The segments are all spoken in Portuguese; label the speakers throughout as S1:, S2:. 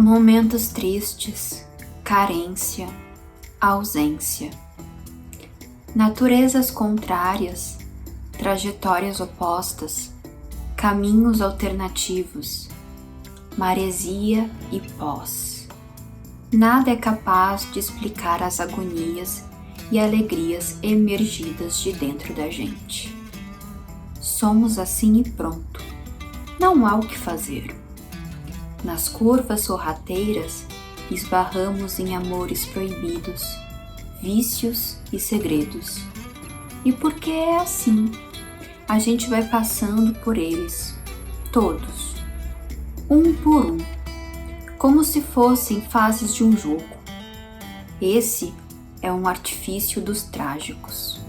S1: Momentos tristes, carência, ausência. Naturezas contrárias, trajetórias opostas, caminhos alternativos, maresia e pós. Nada é capaz de explicar as agonias e alegrias emergidas de dentro da gente. Somos assim e pronto. Não há o que fazer. Nas curvas sorrateiras, esbarramos em amores proibidos, vícios e segredos. E porque é assim, a gente vai passando por eles, todos, um por um, como se fossem fases de um jogo. Esse é um artifício dos trágicos.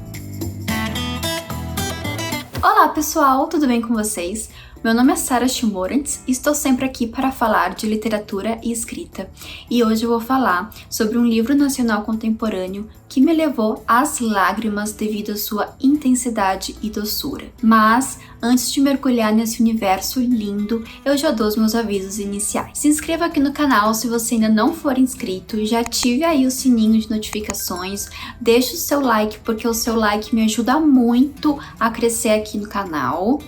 S1: Olá pessoal, tudo bem com vocês? Meu nome é Sara Chimorantz e estou sempre aqui para falar de literatura e escrita. E hoje eu vou falar sobre um livro nacional contemporâneo que me levou às lágrimas devido à sua intensidade e doçura. Mas, antes de mergulhar nesse universo lindo, eu já dou os meus avisos iniciais. Se inscreva aqui no canal se você ainda não for inscrito, já ative aí o sininho de notificações, deixe o seu like porque o seu like me ajuda muito a crescer aqui no canal.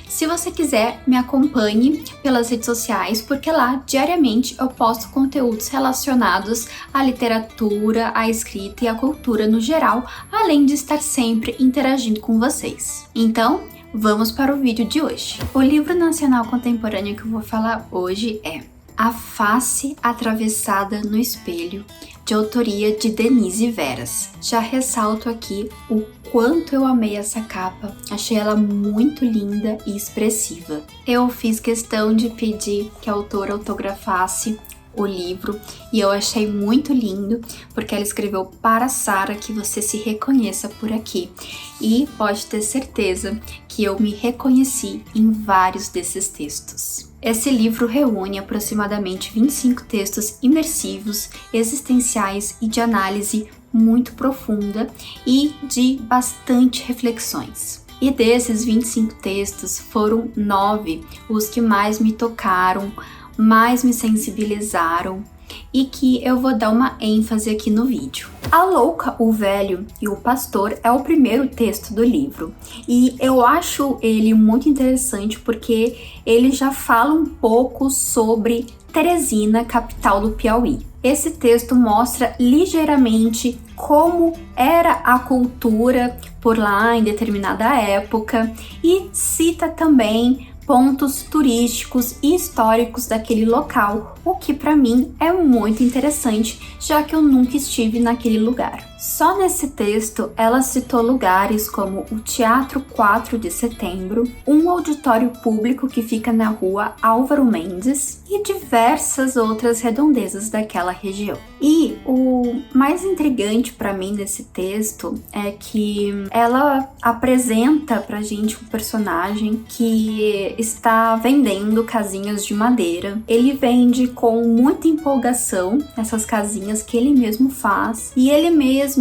S1: Se você quiser, me acompanhe pelas redes sociais, porque lá, diariamente, eu posto conteúdos relacionados à literatura, à escrita e à cultura no geral, além de estar sempre interagindo com vocês. Então, vamos para o vídeo de hoje. O livro nacional contemporâneo que eu vou falar hoje é A Face Atravessada no Espelho, de autoria de Denise Veras. Já ressalto aqui o quanto eu amei essa capa, achei ela muito linda e expressiva. Eu fiz questão de pedir que a autora autografasse o livro e eu achei muito lindo, porque ela escreveu para Sara que você se reconheça por aqui. E pode ter certeza que eu me reconheci em vários desses textos. Esse livro reúne aproximadamente 25 textos imersivos, existenciais e de análise muito profunda e de bastante reflexões. E desses 25 textos, foram 9 os que mais me tocaram, mais me sensibilizaram e que eu vou dar uma ênfase aqui no vídeo. A Louca, o Velho e o Pastor é o primeiro texto do livro e eu acho ele muito interessante porque ele já fala um pouco sobre Teresina, capital do Piauí. Esse texto mostra ligeiramente como era a cultura por lá em determinada época e cita também pontos turísticos e históricos daquele local, o que para mim é muito interessante, já que eu nunca estive naquele lugar. Só nesse texto, ela citou lugares como o Teatro 4 de Setembro, um auditório público que fica na rua Álvaro Mendes e diversas outras redondezas daquela região. E o mais intrigante para mim nesse texto é que ela apresenta pra gente um personagem que está vendendo casinhas de madeira. Ele vende com muita empolgação essas casinhas que ele mesmo faz e ele mesmo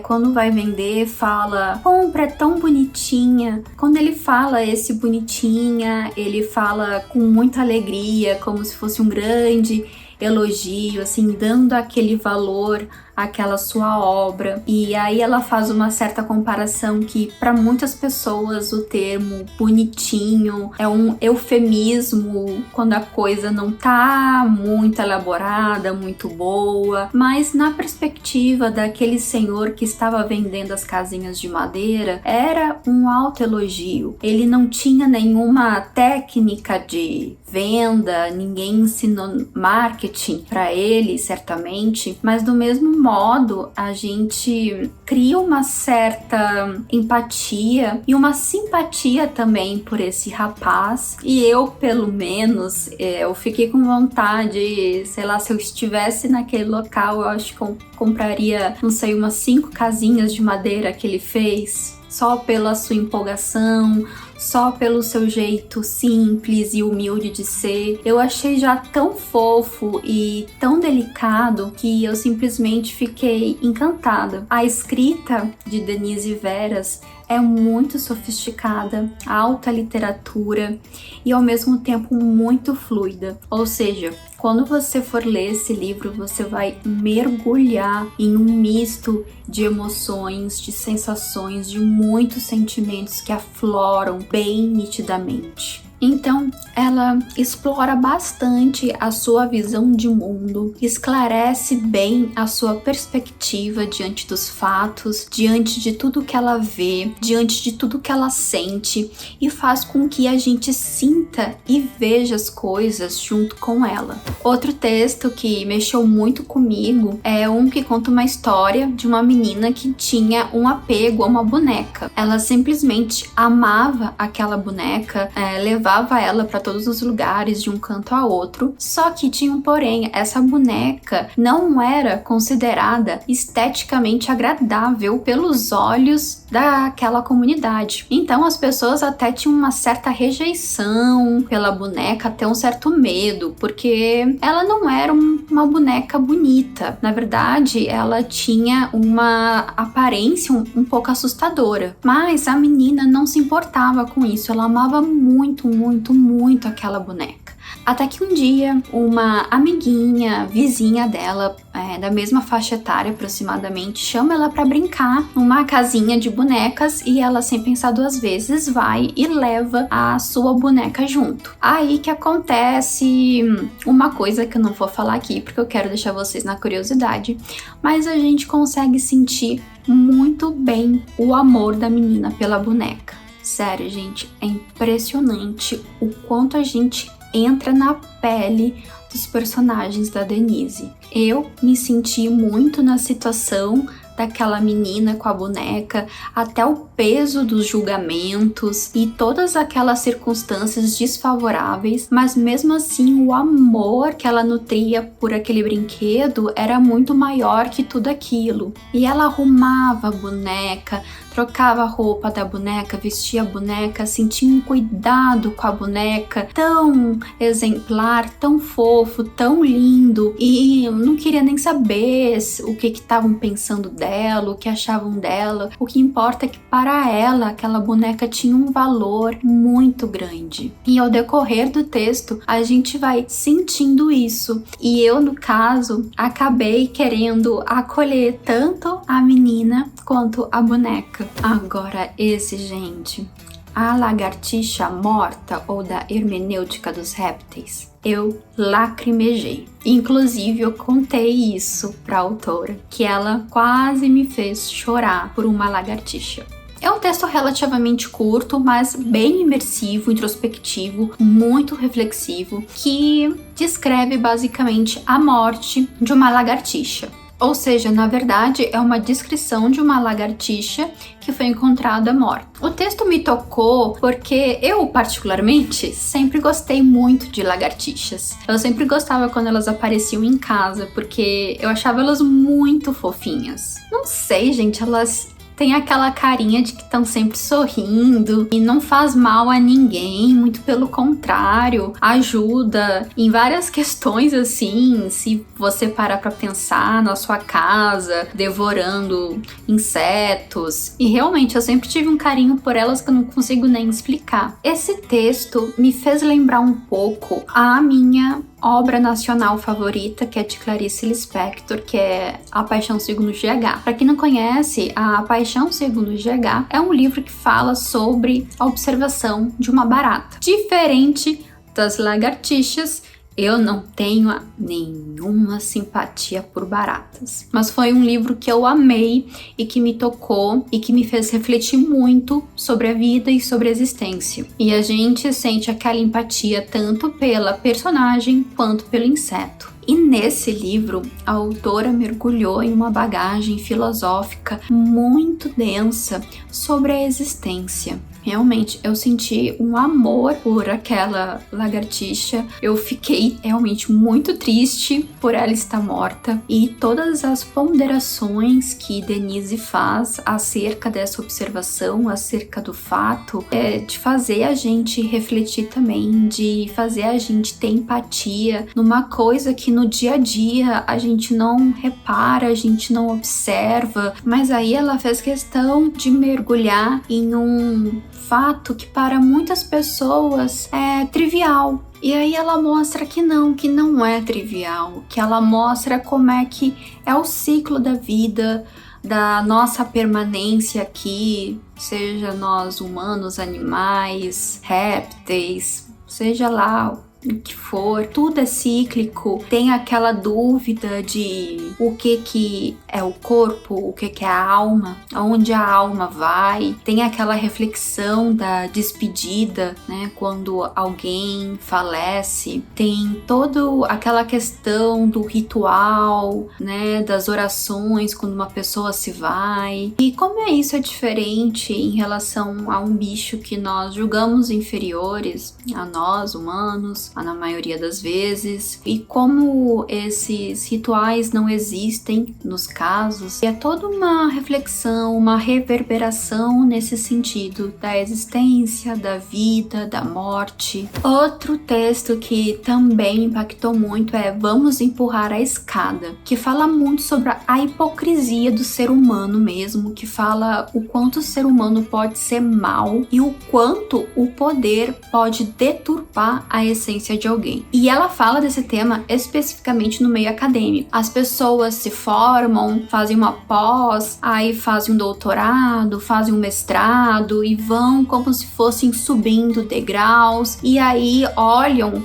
S1: quando vai vender, fala, compra, é tão bonitinha. Quando ele fala esse bonitinha, ele fala com muita alegria, como se fosse um grande elogio, assim, dando aquele valor àquela sua obra. E aí ela faz uma certa comparação que para muitas pessoas o termo bonitinho é um eufemismo quando a coisa não tá muito elaborada, muito boa, mas na perspectiva daquele senhor que estava vendendo as casinhas de madeira, era um autoelogio. Ele não tinha nenhuma técnica de venda, ninguém ensinou marketing para ele, certamente, mas do mesmo modo a gente cria uma certa empatia e uma simpatia também por esse rapaz. E eu, pelo menos, eu fiquei com vontade, sei lá, se eu estivesse naquele local, eu acho que eu compraria, não sei, umas 5 casinhas de madeira que ele fez, só pela sua empolgação, só pelo seu jeito simples e humilde de ser. Eu achei já tão fofo e tão delicado que eu simplesmente fiquei encantada. A escrita de Denise Veras é muito sofisticada, alta literatura e ao mesmo tempo muito fluida. Ou seja, quando você for ler esse livro, você vai mergulhar em um misto de emoções, de sensações, de muitos sentimentos que afloram bem nitidamente. Então, ela explora bastante a sua visão de mundo, esclarece bem a sua perspectiva diante dos fatos, diante de tudo que ela vê, diante de tudo que ela sente e faz com que a gente sinta e veja as coisas junto com ela. Outro texto que mexeu muito comigo é um que conta uma história de uma menina que tinha um apego a uma boneca. Ela simplesmente amava aquela boneca, levava ela para todos os lugares, de um canto a outro, só que tinha um porém, essa boneca não era considerada esteticamente agradável pelos olhos daquela comunidade. Então as pessoas até tinham uma certa rejeição pela boneca, até um certo medo, porque ela não era uma boneca bonita. Na verdade, ela tinha uma aparência um pouco assustadora. Mas a menina não se importava com isso, ela amava muito, muito, muito aquela boneca. Até que um dia, uma amiguinha, vizinha dela, da mesma faixa etária aproximadamente, chama ela para brincar numa casinha de bonecas e ela, sem pensar duas vezes, vai e leva a sua boneca junto. Aí que acontece uma coisa que eu não vou falar aqui porque eu quero deixar vocês na curiosidade, mas a gente consegue sentir muito bem o amor da menina pela boneca. Sério, gente, é impressionante o quanto a gente entra na pele dos personagens da Denise. Eu me senti muito na situação daquela menina com a boneca, até o peso dos julgamentos e todas aquelas circunstâncias desfavoráveis, mas mesmo assim o amor que ela nutria por aquele brinquedo era muito maior que tudo aquilo. E ela arrumava a boneca, trocava a roupa da boneca, vestia a boneca, sentia um cuidado com a boneca tão exemplar, tão fofo, tão lindo, e não queria nem saber o que estavam pensando dela, o que achavam dela. O que importa é que para ela aquela boneca tinha um valor muito grande. E ao decorrer do texto a gente vai sentindo isso. E eu, no caso, acabei querendo acolher tanto a menina quanto a boneca. Agora esse, gente, A Lagartixa Morta, ou da Hermenêutica dos Répteis, eu lacrimejei. Inclusive eu contei isso pra autora, que ela quase me fez chorar por uma lagartixa. É um texto relativamente curto, mas bem imersivo, introspectivo, muito reflexivo, que descreve basicamente a morte de uma lagartixa. Ou seja, na verdade, é uma descrição de uma lagartixa que foi encontrada morta. O texto me tocou porque eu, particularmente, sempre gostei muito de lagartixas. Eu sempre gostava quando elas apareciam em casa, porque eu achava elas muito fofinhas. Não sei, gente, elas tem aquela carinha de que estão sempre sorrindo e não faz mal a ninguém, muito pelo contrário, ajuda em várias questões assim, se você parar pra pensar na sua casa, devorando insetos. E realmente eu sempre tive um carinho por elas que eu não consigo nem explicar. Esse texto me fez lembrar um pouco a minha obra nacional favorita, que é de Clarice Lispector, que é A Paixão Segundo GH. Para quem não conhece, A Paixão Segundo GH é um livro que fala sobre a observação de uma barata. Diferente das lagartixas, eu não tenho nenhuma simpatia por baratas, mas foi um livro que eu amei e que me tocou e que me fez refletir muito sobre a vida e sobre a existência. E a gente sente aquela empatia tanto pela personagem quanto pelo inseto. E nesse livro, a autora mergulhou em uma bagagem filosófica muito densa sobre a existência. Realmente, eu senti um amor por aquela lagartixa. Eu fiquei realmente muito triste por ela estar morta. E todas as ponderações que Denise faz acerca dessa observação, acerca do fato, de fazer a gente refletir também, de fazer a gente ter empatia numa coisa que no dia a dia a gente não repara, a gente não observa. Mas aí ela fez questão de mergulhar em um fato que para muitas pessoas é trivial. E aí ela mostra que não é trivial, que ela mostra como é que é o ciclo da vida, da nossa permanência aqui, seja nós humanos, animais, répteis, seja lá o que for, tudo é cíclico. Tem aquela dúvida de o que é o corpo, o que é a alma, aonde a alma vai. Tem aquela reflexão da despedida, né, quando alguém falece. Tem toda aquela questão do ritual, né, das orações quando uma pessoa se vai. E como isso é diferente em relação a um bicho que nós julgamos inferiores a nós, humanos, na maioria das vezes, e como esses rituais não existem nos casos. E é toda uma reflexão, uma reverberação nesse sentido da existência, da vida, da morte. Outro texto que também impactou muito é Vamos Empurrar a Escada, que fala muito sobre a hipocrisia do ser humano mesmo, que fala o quanto o ser humano pode ser mau e o quanto o poder pode deturpar a essência de alguém. E ela fala desse tema especificamente no meio acadêmico. As pessoas se formam, fazem uma pós, aí fazem um doutorado, fazem um mestrado e vão como se fossem subindo degraus, e aí olham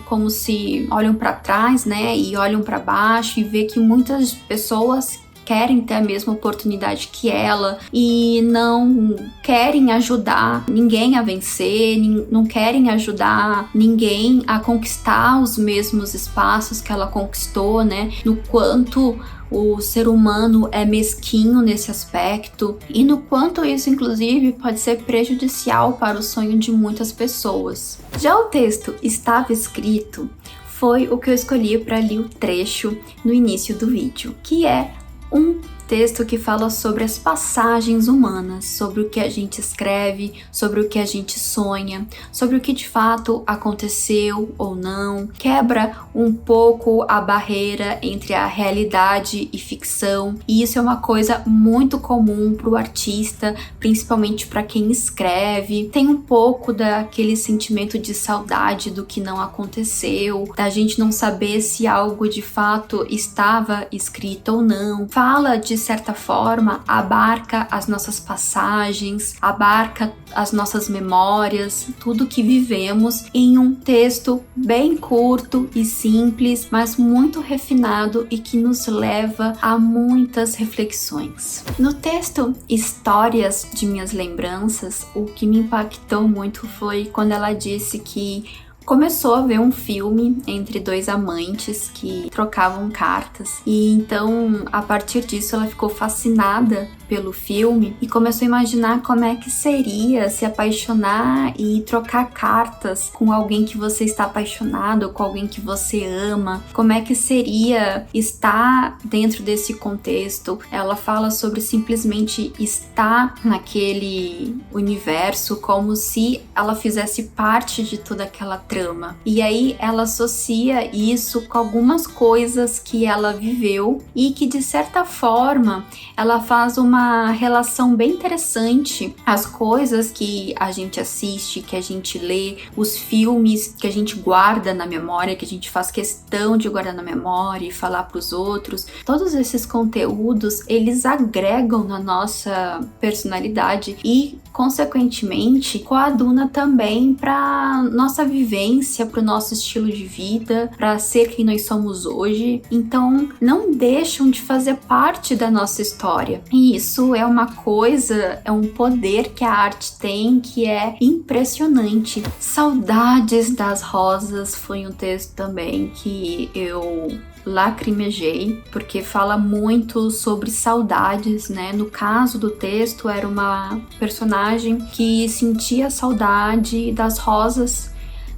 S1: para trás, né, e olham para baixo e vê que muitas pessoas querem ter a mesma oportunidade que ela e não querem ajudar ninguém a vencer, não querem ajudar ninguém a conquistar os mesmos espaços que ela conquistou, né? No quanto o ser humano é mesquinho nesse aspecto e no quanto isso, inclusive, pode ser prejudicial para o sonho de muitas pessoas. Já o texto Estava Escrito foi o que eu escolhi para ler o trecho no início do vídeo, que é um texto que fala sobre as passagens humanas, sobre o que a gente escreve, sobre o que a gente sonha, sobre o que de fato aconteceu ou não, quebra um pouco a barreira entre a realidade e ficção, e isso é uma coisa muito comum para o artista, principalmente para quem escreve. Tem um pouco daquele sentimento de saudade do que não aconteceu, da gente não saber se algo de fato estava escrito ou não. Fala de certa forma, abarca as nossas passagens, abarca as nossas memórias, tudo que vivemos em um texto bem curto e simples, mas muito refinado e que nos leva a muitas reflexões. No texto Histórias de Minhas Lembranças, o que me impactou muito foi quando ela disse que começou a ver um filme entre dois amantes que trocavam cartas, e então a partir disso ela ficou fascinada pelo filme e começou a imaginar como é que seria se apaixonar e trocar cartas com alguém que você está apaixonado, com alguém que você ama, como é que seria estar dentro desse contexto. Ela fala sobre simplesmente estar naquele universo como se ela fizesse parte de toda aquela trama. E aí ela associa isso com algumas coisas que ela viveu e que de certa forma ela faz uma relação bem interessante. As coisas que a gente assiste, que a gente lê, os filmes que a gente guarda na memória, que a gente faz questão de guardar na memória e falar para os outros, todos esses conteúdos, eles agregam na nossa personalidade e, consequentemente, coaduna também para nossa vivência vivência, para o nosso estilo de vida, para ser quem nós somos hoje. Então, não deixam de fazer parte da nossa história. E isso é uma coisa, é um poder que a arte tem que é impressionante. Saudades das Rosas foi um texto também que eu lacrimejei, porque fala muito sobre saudades, né? No caso do texto, era uma personagem que sentia saudade das rosas,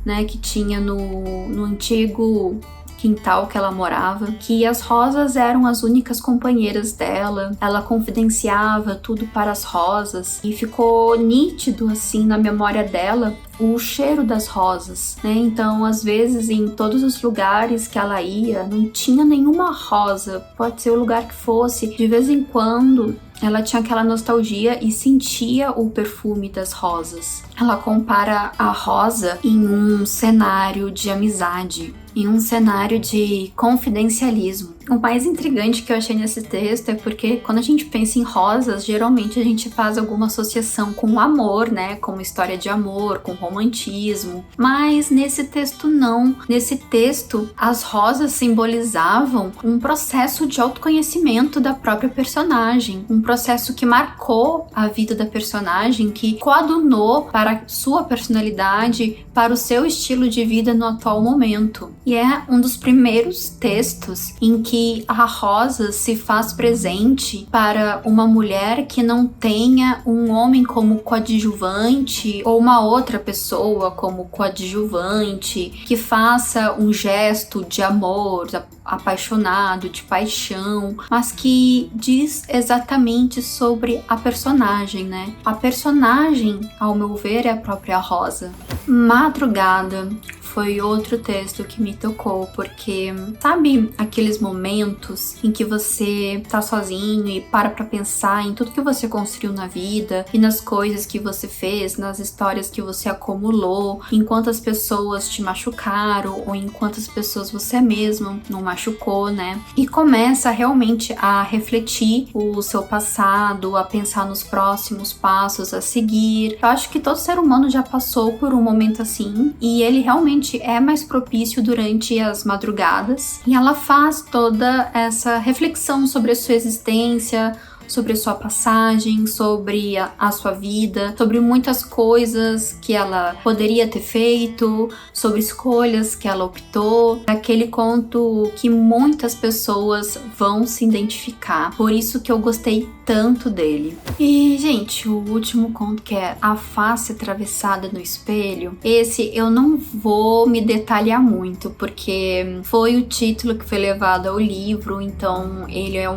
S1: né? Que tinha no antigo quintal que ela morava, que as rosas eram as únicas companheiras dela. Ela confidenciava tudo para as rosas e ficou nítido assim na memória dela o cheiro das rosas, né? Então, às vezes, em todos os lugares que ela ia, não tinha nenhuma rosa, pode ser o lugar que fosse, de vez em quando ela tinha aquela nostalgia e sentia o perfume das rosas. Ela compara a rosa em um cenário de amizade, em um cenário de confidencialismo. O mais intrigante que eu achei nesse texto é porque quando a gente pensa em rosas, geralmente a gente faz alguma associação com o amor, né? Com uma história de amor, com romantismo. Mas nesse texto não. Nesse texto, as rosas simbolizavam um processo de autoconhecimento da própria personagem. Um processo que marcou a vida da personagem, que coadunou para a sua personalidade, para o seu estilo de vida no atual momento. E é um dos primeiros textos em que a rosa se faz presente para uma mulher que não tenha um homem como coadjuvante ou uma outra pessoa como coadjuvante, que faça um gesto de amor, apaixonado, de paixão, mas que diz exatamente sobre a personagem, né? A personagem, ao meu ver, é a própria Rosa. Madrugada foi outro texto que me tocou, porque sabe aqueles momentos em que você tá sozinho e para pra pensar em tudo que você construiu na vida e nas coisas que você fez, nas histórias que você acumulou, em quantas pessoas te machucaram ou em quantas pessoas você mesmo não machucou, né? E começa realmente a refletir o seu passado, a pensar nos próximos passos a seguir. Eu acho que todo ser humano já passou por um momento assim e ele realmente é mais propício durante as madrugadas, e ela faz toda essa reflexão sobre a sua existência, sobre a sua passagem, sobre a sua vida, sobre muitas coisas que ela poderia ter feito, sobre escolhas que ela optou. Aquele conto que muitas pessoas vão se identificar, por isso que eu gostei tanto dele. E, gente, o último conto, que é A Face Atravessada no Espelho, esse eu não vou me detalhar muito, porque foi o título que foi levado ao livro, então ele é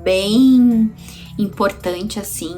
S1: bem importante assim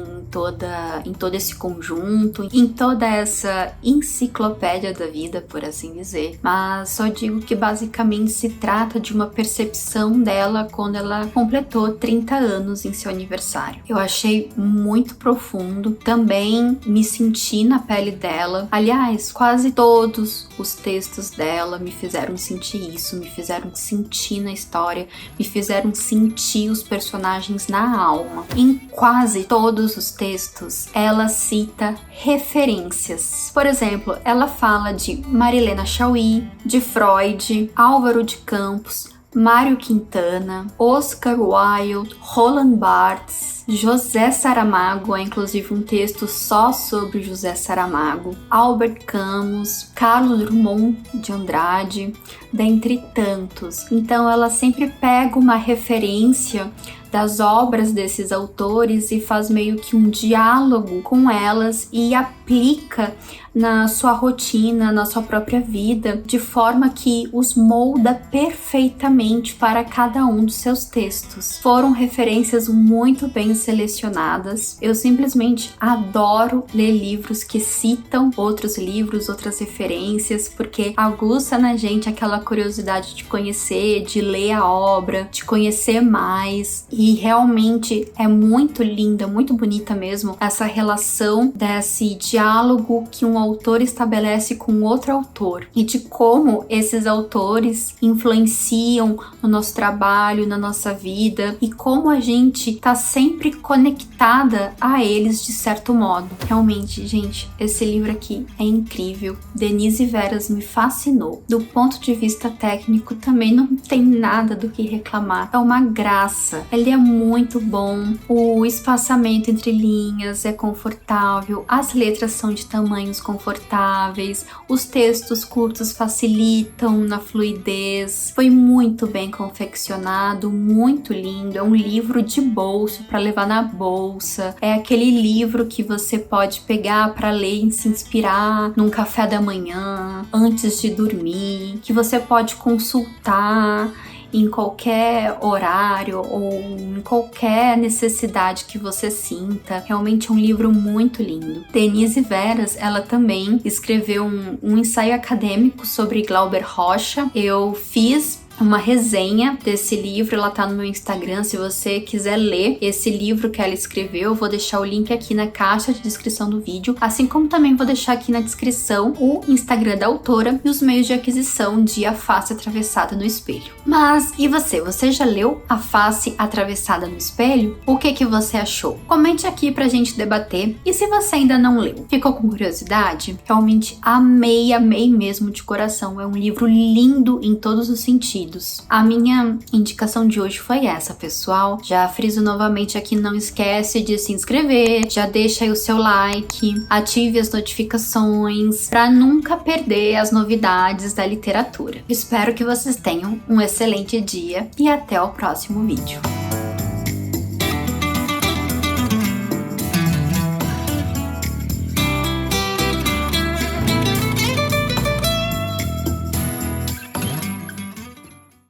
S1: em todo esse conjunto, em toda essa enciclopédia da vida, por assim dizer. Mas só digo que basicamente se trata de uma percepção dela quando ela completou 30 anos em seu aniversário. Eu achei muito profundo, também me senti na pele dela. Aliás, quase todos os textos dela me fizeram sentir isso, me fizeram sentir na história, me fizeram sentir os personagens na alma. Em quase todos os textos, ela cita referências. Por exemplo, ela fala de Marilena Chaui, de Freud, Álvaro de Campos, Mário Quintana, Oscar Wilde, Roland Barthes, José Saramago, é inclusive um texto só sobre José Saramago, Albert Camus, Carlos Drummond de Andrade, dentre tantos. Então ela sempre pega uma referência das obras desses autores e faz meio que um diálogo com elas e aplica na sua rotina, na sua própria vida, de forma que os molda perfeitamente para cada um dos seus textos. Foram referências muito bem selecionadas. Eu simplesmente adoro ler livros que citam outros livros, outras referências, porque aguça na gente aquela curiosidade de conhecer, de ler a obra, de conhecer mais. e realmente é muito linda, muito bonita mesmo, essa relação desse diálogo que um autor estabelece com outro autor e de como esses autores influenciam no nosso trabalho, na nossa vida e como a gente tá sempre conectada a eles de certo modo. Realmente, gente, esse livro aqui é incrível. Denise Veras me fascinou. Do ponto de vista técnico também não tem nada do que reclamar. É uma graça. Ele é muito bom. O espaçamento entre linhas é confortável. As letras são de tamanhos confortáveis. Os textos curtos facilitam na fluidez. Foi muito bem confeccionado, muito lindo. É um livro de bolso para levar na bolsa. É aquele livro que você pode pegar para ler e se inspirar num café da manhã, antes de dormir, que você pode consultar em qualquer horário ou em qualquer necessidade que você sinta. Realmente é um livro muito lindo. Denise Veras, ela também escreveu um ensaio acadêmico sobre Glauber Rocha. Eu fiz uma resenha desse livro, ela tá no meu Instagram, se você quiser ler esse livro que ela escreveu, eu vou deixar o link aqui na caixa de descrição do vídeo, assim como também vou deixar aqui na descrição o Instagram da autora e os meios de aquisição de A Face Atravessada no Espelho. Mas, e você? Você já leu A Face Atravessada no Espelho? O que você achou? Comente aqui pra gente debater, e se você ainda não leu, ficou com curiosidade? Realmente amei mesmo de coração, é um livro lindo em todos os sentidos. A minha indicação de hoje foi essa, pessoal. Já friso novamente aqui, não esquece de se inscrever, já deixa aí o seu like, ative as notificações para nunca perder as novidades da literatura. Espero que vocês tenham um excelente dia e até o próximo vídeo.